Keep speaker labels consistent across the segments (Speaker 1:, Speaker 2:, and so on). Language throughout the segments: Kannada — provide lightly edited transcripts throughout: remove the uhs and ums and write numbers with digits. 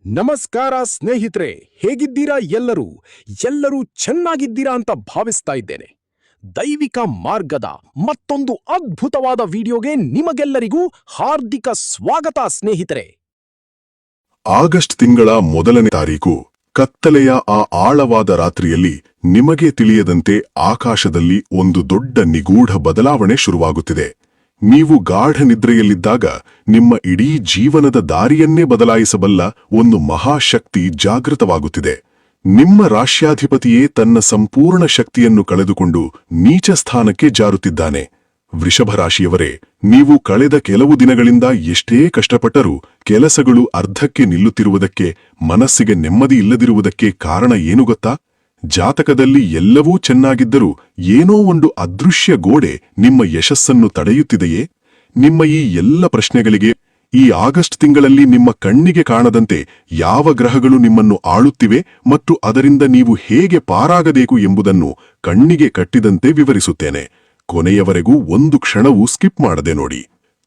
Speaker 1: ನಮಸ್ಕಾರ ಸ್ನೇಹಿತರೆ, ಹೇಗಿದ್ದೀರಾ? ಎಲ್ಲರೂ ಚೆನ್ನಾಗಿದ್ದೀರಾ ಅಂತ ಭಾವಿಸ್ತಾ ಇದ್ದೇನೆ. ದೈವಿಕ ಮಾರ್ಗದ ಮತ್ತೊಂದು ಅದ್ಭುತವಾದ ವಿಡಿಯೋಗೆ ನಿಮಗೆಲ್ಲರಿಗೂ ಹಾರ್ದಿಕ ಸ್ವಾಗತ ಸ್ನೇಹಿತರೆ.
Speaker 2: ಆಗಸ್ಟ್ ತಿಂಗಳ 1ನೇ ತಾರೀಕು ಕತ್ತಲೆಯ ಆ ಆಳವಾದ ರಾತ್ರಿಯಲ್ಲಿ ನಿಮಗೆ ತಿಳಿಯದಂತೆ ಆಕಾಶದಲ್ಲಿ ಒಂದು ದೊಡ್ಡ ನಿಗೂಢ ಬದಲಾವಣೆ ಶುರುವಾಗುತ್ತಿದೆ. ನೀವು ಗಾಢ ನಿದ್ರೆಯಲ್ಲಿದ್ದಾಗ ನಿಮ್ಮ ಇಡೀ ಜೀವನದ ದಾರಿಯನ್ನೇ ಬದಲಾಯಿಸಬಲ್ಲ ಒಂದು ಮಹಾಶಕ್ತಿ ಜಾಗೃತವಾಗುತ್ತಿದೆ. ನಿಮ್ಮ ರಾಶ್ಯಾಧಿಪತಿಯೇ ತನ್ನ ಸಂಪೂರ್ಣ ಶಕ್ತಿಯನ್ನು ಕಳೆದುಕೊಂಡು ನೀಚ ಸ್ಥಾನಕ್ಕೆ ಜಾರುತ್ತಿದ್ದಾನೆ. ವೃಷಭ ರಾಶಿಯವರೇ, ನೀವು ಕಳೆದ ಕೆಲವು ದಿನಗಳಿಂದ ಎಷ್ಟೇ ಕಷ್ಟಪಟ್ಟರೂ ಕೆಲಸಗಳು ಅರ್ಧಕ್ಕೆ ನಿಲ್ಲುತ್ತಿರುವುದಕ್ಕೆ, ಮನಸ್ಸಿಗೆ ನೆಮ್ಮದಿ ಇಲ್ಲದಿರುವುದಕ್ಕೆ ಕಾರಣ ಏನು ಗೊತ್ತಾ? ಜಾತಕದಲ್ಲಿ ಎಲ್ಲವೂ ಚೆನ್ನಾಗಿದ್ದರೂ ಏನೋ ಒಂದು ಅದೃಶ್ಯ ಗೋಡೆ ನಿಮ್ಮ ಯಶಸ್ಸನ್ನು ತಡೆಯುತ್ತಿದೆಯೇ? ನಿಮ್ಮ ಈ ಎಲ್ಲ ಪ್ರಶ್ನೆಗಳಿಗೆ ಈ ಆಗಸ್ಟ್ ತಿಂಗಳಲ್ಲಿ ನಿಮ್ಮ ಕಣ್ಣಿಗೆ ಕಾಣದಂತೆ ಯಾವ ಗ್ರಹಗಳು ನಿಮ್ಮನ್ನು ಆಳುತ್ತಿವೆ ಮತ್ತು ಅದರಿಂದ ನೀವು ಹೇಗೆ ಪಾರಾಗಬೇಕು ಎಂಬುದನ್ನು ಕಣ್ಣಿಗೆ ಕಟ್ಟಿದಂತೆ ವಿವರಿಸುತ್ತೇನೆ. ಕೊನೆಯವರೆಗೂ ಒಂದು ಕ್ಷಣವೂ ಸ್ಕಿಪ್ ಮಾಡದೆ ನೋಡಿ.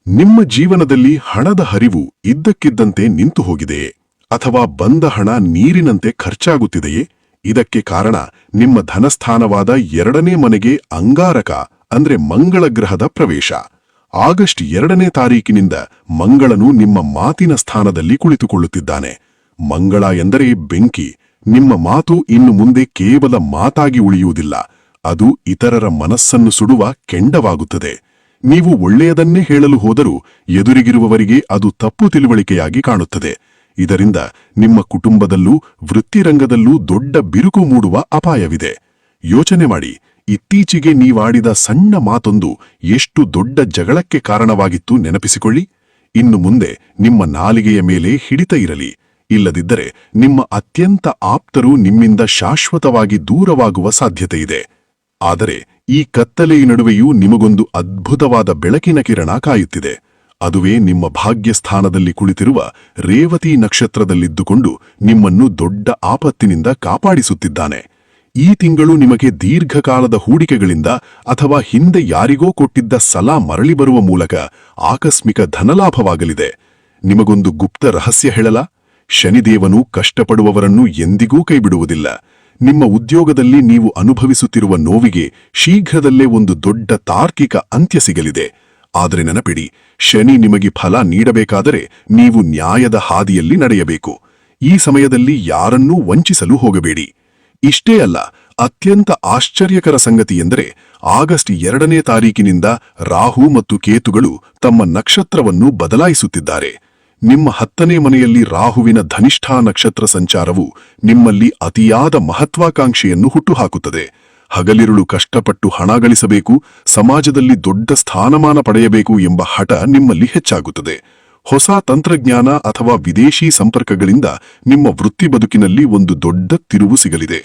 Speaker 2: ನಿಮ್ಮ ಜೀವನದಲ್ಲಿ ಹಣದ ಹರಿವು ಇದ್ದಕ್ಕಿದ್ದಂತೆ ನಿಂತು ಹೋಗಿದೆಯೇ? ಅಥವಾ ಬಂದ ಹಣ ನೀರಿನಂತೆ ಖರ್ಚಾಗುತ್ತಿದೆಯೇ? ಇದಕ್ಕೆ ಕಾರಣ ನಿಮ್ಮ ಧನಸ್ಥಾನವಾದ 2ನೇ ಮನೆಗೆ ಅಂಗಾರಕ ಅಂದ್ರೆ ಮಂಗಳ ಗ್ರಹದ ಪ್ರವೇಶ. ಆಗಸ್ಟ್ 2ನೇ ತಾರೀಕಿನಿಂದ ಮಂಗಳನು ನಿಮ್ಮ ಮಾತಿನ ಸ್ಥಾನದಲ್ಲಿ ಕುಳಿತುಕೊಳ್ಳುತ್ತಿದ್ದಾನೆ. ಮಂಗಳ ಎಂದರೆ ಬೆಂಕಿ. ನಿಮ್ಮ ಮಾತು ಇನ್ನು ಮುಂದೆ ಕೇವಲ ಮಾತಾಗಿ ಉಳಿಯುವುದಿಲ್ಲ, ಅದು ಇತರರ ಮನಸ್ಸನ್ನು ಸುಡುವ ಕೆಂಡವಾಗುತ್ತದೆ. ನೀವು ಒಳ್ಳೆಯದನ್ನೇ ಹೇಳಲು ಹೋದರೂ ಎದುರಿಗಿರುವವರಿಗೆ ಅದು ತಪ್ಪು ತಿಳುವಳಿಕೆಯಾಗಿ ಕಾಣುತ್ತದೆ. ಇದರಿಂದ ನಿಮ್ಮ ಕುಟುಂಬದಲ್ಲೂ ವೃತ್ತಿರಂಗದಲ್ಲೂ ದೊಡ್ಡ ಬಿರುಕು ಮೂಡುವ ಅಪಾಯವಿದೆ. ಯೋಚನೆ ಮಾಡಿ, ಇತ್ತೀಚೆಗೆ ನೀವಾಡಿದ ಸಣ್ಣ ಮಾತೊಂದು ಎಷ್ಟು ದೊಡ್ಡ ಜಗಳಕ್ಕೆ ಕಾರಣವಾಗಿತ್ತು ನೆನಪಿಸಿಕೊಳ್ಳಿ. ಇನ್ನು ಮುಂದೆ ನಿಮ್ಮ ನಾಲಿಗೆಯ ಮೇಲೆ ಹಿಡಿತ ಇರಲಿ. ಇಲ್ಲದಿದ್ದರೆ ನಿಮ್ಮ ಅತ್ಯಂತ ಆಪ್ತರು ನಿಮ್ಮಿಂದ ಶಾಶ್ವತವಾಗಿ ದೂರವಾಗುವ ಸಾಧ್ಯತೆಯಿದೆ. ಆದರೆ ಈ ಕತ್ತಲೆಯ ನಡುವೆಯೂ ನಿಮಗೊಂದು ಅದ್ಭುತವಾದ ಬೆಳಕಿನ ಕಿರಣ ಕಾಯುತ್ತಿದೆ. ಅದುವೇ ನಿಮ್ಮ ಭಾಗ್ಯಸ್ಥಾನದಲ್ಲಿ ಕುಳಿತಿರುವ ರೇವತಿ ನಕ್ಷತ್ರದಲ್ಲಿದ್ದುಕೊಂಡು ನಿಮ್ಮನ್ನು ದೊಡ್ಡ ಆಪತ್ತಿನಿಂದ ಕಾಪಾಡಿಸುತ್ತಿದ್ದಾನೆ. ಈ ತಿಂಗಳು ನಿಮಗೆ ದೀರ್ಘಕಾಲದ ಹೂಡಿಕೆಗಳಿಂದ ಅಥವಾ ಹಿಂದೆ ಯಾರಿಗೋ ಕೊಟ್ಟಿದ್ದ ಸಾಲ ಮರಳಿ ಬರುವ ಮೂಲಕ ಆಕಸ್ಮಿಕ ಧನಲಾಭವಾಗಲಿದೆ. ನಿಮಗೊಂದು ಗುಪ್ತ ರಹಸ್ಯ ಹೇಳಲಾ? ಶನಿದೇವನು ಕಷ್ಟಪಡುವವರನ್ನು ಎಂದಿಗೂ ಕೈಬಿಡುವುದಿಲ್ಲ. ನಿಮ್ಮ ಉದ್ಯೋಗದಲ್ಲಿ ನೀವು ಅನುಭವಿಸುತ್ತಿರುವ ನೋವಿಗೆ ಶೀಘ್ರದಲ್ಲೇ ಒಂದು ದೊಡ್ಡ ತಾರ್ಕಿಕ ಅಂತ್ಯ ಸಿಗಲಿದೆ. ಆದರೆ ನೆನಪಿಡಿ, ಶನಿ ನಿಮಗೆ ಫಲ ನೀಡಬೇಕಾದರೆ ನೀವು ನ್ಯಾಯದ ಹಾದಿಯಲ್ಲಿ ನಡೆಯಬೇಕು. ಈ ಸಮಯದಲ್ಲಿ ಯಾರನ್ನೂ ವಂಚಿಸಲು ಹೋಗಬೇಡಿ. ಇಷ್ಟೇ ಅಲ್ಲ, ಅತ್ಯಂತ ಆಶ್ಚರ್ಯಕರ ಸಂಗತಿಯೆಂದರೆ ಆಗಸ್ಟ್ 2ನೇ ತಾರೀಕಿನಿಂದ ರಾಹು ಮತ್ತು ಕೇತುಗಳು ತಮ್ಮ ನಕ್ಷತ್ರವನ್ನು ಬದಲಾಯಿಸುತ್ತಿದ್ದಾರೆ. ನಿಮ್ಮ 10ನೇ ಮನೆಯಲ್ಲಿ ರಾಹುವಿನ ಧನಿಷ್ಠಾ ನಕ್ಷತ್ರ ಸಂಚಾರವು ನಿಮ್ಮಲ್ಲಿ ಅತಿಯಾದ ಮಹತ್ವಾಕಾಂಕ್ಷೆಯನ್ನು ಹುಟ್ಟುಹಾಕುತ್ತದೆ. ಹಗಲಿರುಳು ಕಷ್ಟಪಟ್ಟು ಹಣ ಗಳಿಸಬೇಕು, ಸಮಾಜದಲ್ಲಿ ದೊಡ್ಡ ಸ್ಥಾನಮಾನ ಪಡೆಯಬೇಕು ಎಂಬ ಹಠ ನಿಮ್ಮಲ್ಲಿ ಹೆಚ್ಚಾಗುತ್ತದೆ. ಹೊಸ ತಂತ್ರಜ್ಞಾನ ಅಥವಾ ವಿದೇಶಿ ಸಂಪರ್ಕಗಳಿಂದ ನಿಮ್ಮ ವೃತ್ತಿ ಬದುಕಿನಲ್ಲಿ ಒಂದು ದೊಡ್ಡ ತಿರುವು ಸಿಗಲಿದೆ.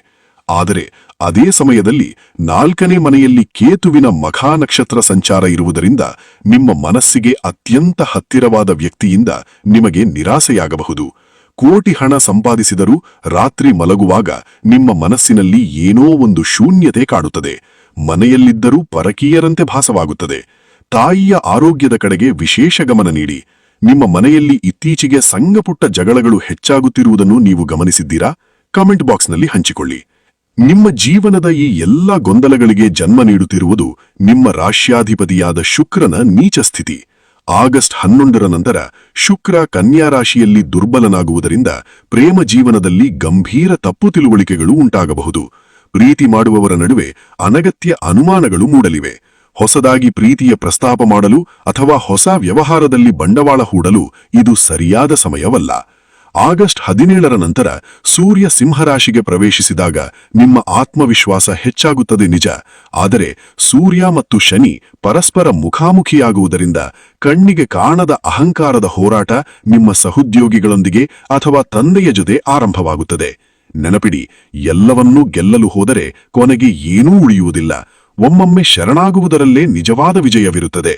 Speaker 2: ಆದರೆ ಅದೇ ಸಮಯದಲ್ಲಿ 4ನೇ ಮನೆಯಲ್ಲಿ ಕೇತುವಿನ ಮಖಾ ನಕ್ಷತ್ರ ಸಂಚಾರ ಇರುವುದರಿಂದ ನಿಮ್ಮ ಮನಸ್ಸಿಗೆ ಅತ್ಯಂತ ಹತ್ತಿರವಾದ ವ್ಯಕ್ತಿಯಿಂದ ನಿಮಗೆ ನಿರಾಸೆಯಾಗಬಹುದು. ಕೋಟಿ ಹಣ ಸಂಪಾದಿಸಿದರೂ ರಾತ್ರಿ ಮಲಗುವಾಗ ನಿಮ್ಮ ಮನಸ್ಸಿನಲ್ಲಿ ಏನೋ ಒಂದು ಶೂನ್ಯತೆ ಕಾಡುತ್ತದೆ. ಮನೆಯಲ್ಲಿದ್ದರೂ ಪರಕೀಯರಂತೆ ಭಾಸವಾಗುತ್ತದೆ. ತಾಯಿಯ ಆರೋಗ್ಯದ ಕಡೆಗೆ ವಿಶೇಷ ಗಮನ ನೀಡಿ. ನಿಮ್ಮ ಮನೆಯಲ್ಲಿ ಇತ್ತೀಚೆಗೆ ಸಣ್ಣಪುಟ್ಟ ಜಗಳಗಳು ಹೆಚ್ಚಾಗುತ್ತಿರುವುದನ್ನು ನೀವು ಗಮನಿಸಿದ್ದೀರಾ? ಕಾಮೆಂಟ್ ಬಾಕ್ಸ್ನಲ್ಲಿ ಹಂಚಿಕೊಳ್ಳಿ. ನಿಮ್ಮ ಜೀವನದ ಈ ಎಲ್ಲ ಗೊಂದಲಗಳಿಗೆ ಜನ್ಮ ನೀಡುತ್ತಿರುವುದು ನಿಮ್ಮ ರಾಶ್ಯಾಧಿಪತಿಯಾದ ಶುಕ್ರನ ನೀಚ ಸ್ಥಿತಿ. ಆಗಸ್ಟ್ 11ರ ನಂತರ ಶುಕ್ರ ಕನ್ಯಾ ರಾಶಿಯಲ್ಲಿ ದುರ್ಬಲನಾಗುವುದರಿಂದ ಪ್ರೇಮ ಜೀವನದಲ್ಲಿ ಗಂಭೀರ ತಪ್ಪು ತಿಳುವಳಿಕೆಗಳು ಉಂಟಾಗಬಹುದು. ಪ್ರೀತಿ ಮಾಡುವವರ ನಡುವೆ ಅನಗತ್ಯ ಅನುಮಾನಗಳು ಮೂಡಲಿವೆ. ಹೊಸದಾಗಿ ಪ್ರೀತಿಯ ಪ್ರಸ್ತಾಪ ಮಾಡಲು ಅಥವಾ ಹೊಸ ವ್ಯವಹಾರದಲ್ಲಿ ಬಂಡವಾಳ ಹೂಡಲು ಇದು ಸರಿಯಾದ ಸಮಯವಲ್ಲ. ಆಗಸ್ಟ್ 17ರ ನಂತರ ಸೂರ್ಯ ಸಿಂಹರಾಶಿಗೆ ಪ್ರವೇಶಿಸಿದಾಗ ನಿಮ್ಮ ಆತ್ಮವಿಶ್ವಾಸ ಹೆಚ್ಚಾಗುತ್ತದೆ ನಿಜ. ಆದರೆ ಸೂರ್ಯ ಮತ್ತು ಶನಿ ಪರಸ್ಪರ ಮುಖಾಮುಖಿಯಾಗುವುದರಿಂದ ಕಣ್ಣಿಗೆ ಕಾಣದ ಅಹಂಕಾರದ ಹೋರಾಟ ನಿಮ್ಮ ಸಹೋದ್ಯೋಗಿಗಳೊಂದಿಗೆ ಅಥವಾ ತಂದೆಯ ಜೊತೆ ಆರಂಭವಾಗುತ್ತದೆ. ನೆನಪಿಡಿ, ಎಲ್ಲವನ್ನೂ ಗೆಲ್ಲಲು ಹೋದರೆ ಕೊನೆಗೆ ಏನೂ ಉಳಿಯುವುದಿಲ್ಲ. ಒಮ್ಮೊಮ್ಮೆ ಶರಣಾಗುವುದರಲ್ಲೇ ನಿಜವಾದ ವಿಜಯವಿರುತ್ತದೆ.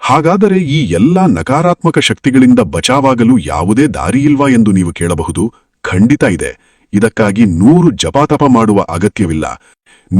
Speaker 2: ಹಾಗಾದರೆ ಈ ಎಲ್ಲಾ ನಕಾರಾತ್ಮಕ ಶಕ್ತಿಗಳಿಂದ ಬಚಾವಾಗಲು ಯಾವುದೇ ದಾರಿಯಿಲ್ವಾ ಎಂದು ನೀವು ಕೇಳಬಹುದು. ಖಂಡಿತ ಇದೆ. ಇದಕ್ಕಾಗಿ 100 ಜಪಾತಪ ಮಾಡುವ ಅಗತ್ಯವಿಲ್ಲ.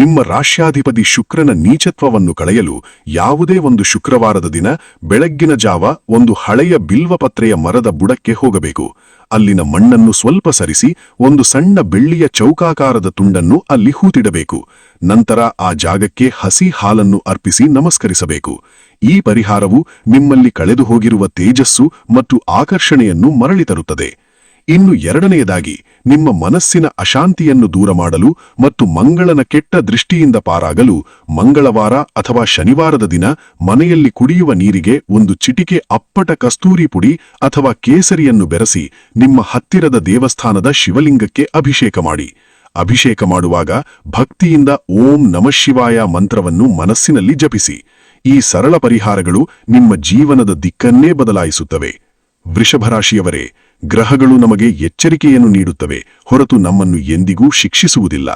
Speaker 2: ನಿಮ್ಮ ರಾಶ್ಯಾಧಿಪತಿ ಶುಕ್ರನ ನೀಚತ್ವವನ್ನು ಕಳೆಯಲು ಯಾವುದೇ ಒಂದು ಶುಕ್ರವಾರದ ದಿನ ಬೆಳಗ್ಗಿನ ಜಾವ ಒಂದು ಹಳೆಯ ಬಿಲ್ವಪತ್ರೆಯ ಮರದ ಬುಡಕ್ಕೆ ಹೋಗಬೇಕು. ಅಲ್ಲಿನ ಮಣ್ಣನ್ನು ಸ್ವಲ್ಪ ಸರಿಸಿ ಒಂದು ಸಣ್ಣ ಬೆಳ್ಳಿಯ ಚೌಕಾಕಾರದ ತುಂಡನ್ನು ಅಲ್ಲಿ ಹೂತಿಡಬೇಕು. ನಂತರ ಆ ಜಾಗಕ್ಕೆ ಹಸಿ ಹಾಲನ್ನು ಅರ್ಪಿಸಿ ನಮಸ್ಕರಿಸಬೇಕು. ಈ ಪರಿಹಾರವು ನಿಮ್ಮಲ್ಲಿ ಕಳೆದು ಹೋಗಿರುವ ತೇಜಸ್ಸು ಮತ್ತು ಆಕರ್ಷಣೆಯನ್ನು ಮರಳಿ ತರುತ್ತದೆ. ಇನ್ನು ಎರಡನೆಯದಾಗಿ, ನಿಮ್ಮ ಮನಸ್ಸಿನ ಅಶಾಂತಿಯನ್ನು ದೂರ ಮಾಡಲು ಮತ್ತು ಮಂಗಳನ ಕೆಟ್ಟ ದೃಷ್ಟಿಯಿಂದ ಪಾರಾಗಲು ಮಂಗಳವಾರ ಅಥವಾ ಶನಿವಾರದ ದಿನ ಮನೆಯಲ್ಲಿ ಕುಡಿಯುವ ನೀರಿಗೆ ಒಂದು ಚಿಟಿಕೆ ಅಪ್ಪಟ ಕಸ್ತೂರಿ ಪುಡಿ ಅಥವಾ ಕೇಸರಿಯನ್ನು ಬೆರೆಸಿ ನಿಮ್ಮ ಹತ್ತಿರದ ದೇವಸ್ಥಾನದ ಶಿವಲಿಂಗಕ್ಕೆ ಅಭಿಷೇಕ ಮಾಡಿ. ಅಭಿಷೇಕ ಮಾಡುವಾಗ ಭಕ್ತಿಯಿಂದ ಓಂ ನಮಃ ಶಿವಾಯ ಮಂತ್ರವನ್ನು ಮನಸ್ಸಿನಲ್ಲಿ ಜಪಿಸಿ. ಈ ಸರಳ ಪರಿಹಾರಗಳು ನಿಮ್ಮ ಜೀವನದ ದಿಕ್ಕನ್ನೇ ಬದಲಾಯಿಸುತ್ತವೆ. ವೃಷಭರಾಶಿಯವರೇ, ಗ್ರಹಗಳು ನಮಗೆ ಎಚ್ಚರಿಕೆಯನ್ನು ನೀಡುತ್ತವೆ, ಹೊರತು ನಮ್ಮನ್ನು ಎಂದಿಗೂ ಶಿಕ್ಷಿಸುವುದಿಲ್ಲ.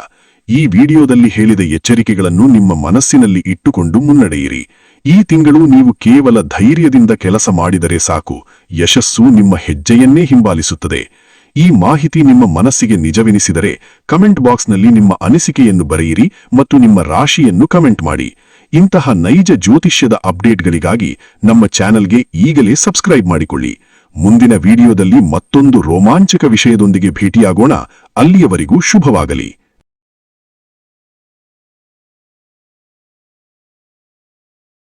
Speaker 2: ಈ ವಿಡಿಯೋದಲ್ಲಿ ಹೇಳಿದ ಎಚ್ಚರಿಕೆಗಳನ್ನು ನಿಮ್ಮ ಮನಸ್ಸಿನಲ್ಲಿ ಇಟ್ಟುಕೊಂಡು ಮುನ್ನಡೆಯಿರಿ. ಈ ತಿಂಗಳು ನೀವು ಕೇವಲ ಧೈರ್ಯದಿಂದ ಕೆಲಸ ಮಾಡಿದರೆ ಸಾಕು, ಯಶಸ್ಸು ನಿಮ್ಮ ಹೆಜ್ಜೆಯನ್ನೇ ಹಿಂಬಾಲಿಸುತ್ತದೆ. ಈ ಮಾಹಿತಿ ನಿಮ್ಮ ಮನಸ್ಸಿಗೆ ನಿಜವೆನಿಸಿದರೆ ಕಮೆಂಟ್ ಬಾಕ್ಸ್ನಲ್ಲಿ ನಿಮ್ಮ ಅನಿಸಿಕೆಯನ್ನು ಬರೆಯಿರಿ ಮತ್ತು ನಿಮ್ಮ ರಾಶಿಯನ್ನು ಕಮೆಂಟ್ ಮಾಡಿ. ಇಂತಹ ನೈಜ ಜ್ಯೋತಿಷ್ಯದ ಅಪ್ಡೇಟ್ಗಳಿಗಾಗಿ ನಮ್ಮ ಚಾನೆಲ್ಗೆ ಈಗಲೇ ಸಬ್ಸ್ಕ್ರೈಬ್ ಮಾಡಿಕೊಳ್ಳಿ. ಮುಂದಿನ ವಿಡಿಯೋದಲ್ಲಿ ಮತ್ತೊಂದು ರೋಮಾಂಚಕ ವಿಷಯದೊಂದಿಗೆ ಭೇಟಿಯಾಗೋಣ. ಅಲ್ಲಿಯವರೆಗೂ ಶುಭವಾಗಲಿ.